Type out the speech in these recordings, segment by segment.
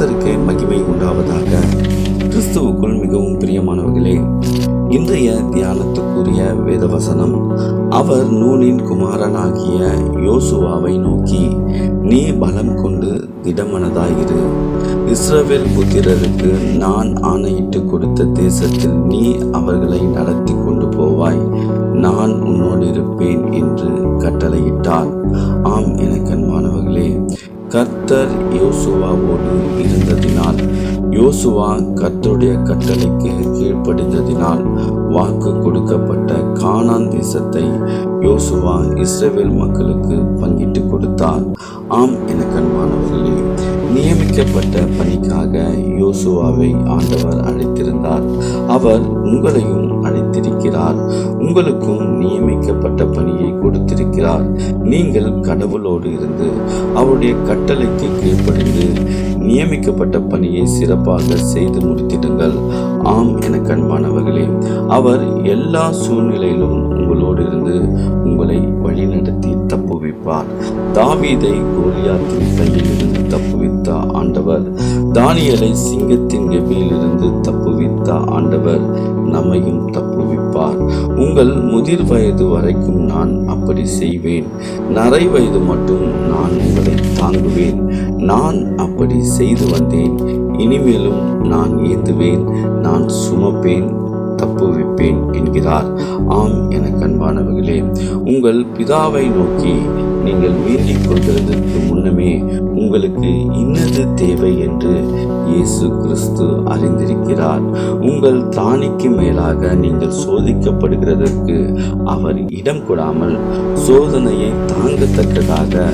கர்த்தருக்கு மகிமை உண்டாவதாக. கிறிஸ்துவுக்குள் மிகவும் பிரியமானவர்களே, இன்றைய தியானத்துக்குரிய வேதவசனம், அவர் நூனின் குமாரனாகிய யோசுவாவை நோக்கி, நீ பலம் கொண்டு திடமனதாயிரு. இஸ்ரவேல் புத்திரருக்கு நான் ஆணையிட்டு கொடுத்த தேசத்தில் நீ அவர்களை நடத்தி கொண்டு போவாய். நான் உன்னோடு இருப்பேன் என்று கட்டளையிட்டார். ஆம், எனக்கு அன்பானவர்களே, கர்த்தர் யோசுவாவோடு இருந்ததினால், யோசுவா கர்த்தருடைய கட்டளைக்கு கீழ்ப்படிந்ததினால் வாக்கு கொடுக்கப்பட்ட கானான் தேசத்தை யோசுவா இஸ்ரவேல் மக்களுக்கு பங்கிட்டு கொடுத்தார். ஆம், எனக்கு அன்பானவர்களே, நியமிக்கப்பட்ட பணிக்காக யோசுவாவை ஆண்டவர் அழைத்திருந்தார். அவர் உங்களையும் அழைத்திருக்கிறார். உங்களுக்கும் நியமிக்கப்பட்ட பணியை கொடுத்திருக்கிறார். நீங்கள் கடவுளோடு இருந்து அவருடைய கட்டளைக்கு கீழ்ப்படிந்து நியமிக்கப்பட்ட பணியை சிறப்பாக செய்து முடித்திடுங்கள். ஆம், எனக்கு அன்பானவர்களே, அவர் எல்லா சூழ்நிலையிலும் உங்களோடு இருந்து உங்களை வழிநடத்தி தப்புவிப்பார். தாவீதை கோலியாத்தின் கையில் இருந்து தப்புவித்த ஆண்டவர், தானியேலை சிங்கத்தின் கெபியிலிருந்து தப்புவித்த ஆண்டவர் நம்மையும் தப்புவிப்பார். உங்கள் முதிர் வயது வரைக்கும் நான் அப்படி செய்வேன். நரை வயது மட்டும் நான் உங்களை தாங்குவேன். நான் அப்படி செய்து வந்தேன். இனிமேலும் நான் ஏந்துவேன், நான் சுமப்பேன், தப்புவிப்பேன் என்கிறார். ஆம், எனக்கு அன்பானவர்களே, உங்கள் பிதாவை நோக்கி நீங்கள் வேண்டிக் கொள்கிறதற்கு முன்னமே உங்களுக்கு இன்னது தேவை என்று இயேசு கிறிஸ்து அறிந்திருக்கிறார். உங்கள் தானிக்கு மேலாக நீங்கள் சோதிக்கப்படுகிறதற்கு அவர் இடம் கொடாமல் சோதனையை தாங்கத்தக்கதாக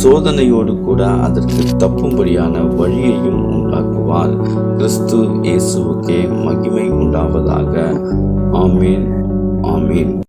சோதனையோடு கூட அதற்கு தப்பும்படியான வழியையும் உண்டாக்குவார். கிறிஸ்து இயேசுவுக்கே மகிமை உண்டாவதாக. ஆமீன், ஆமீன்.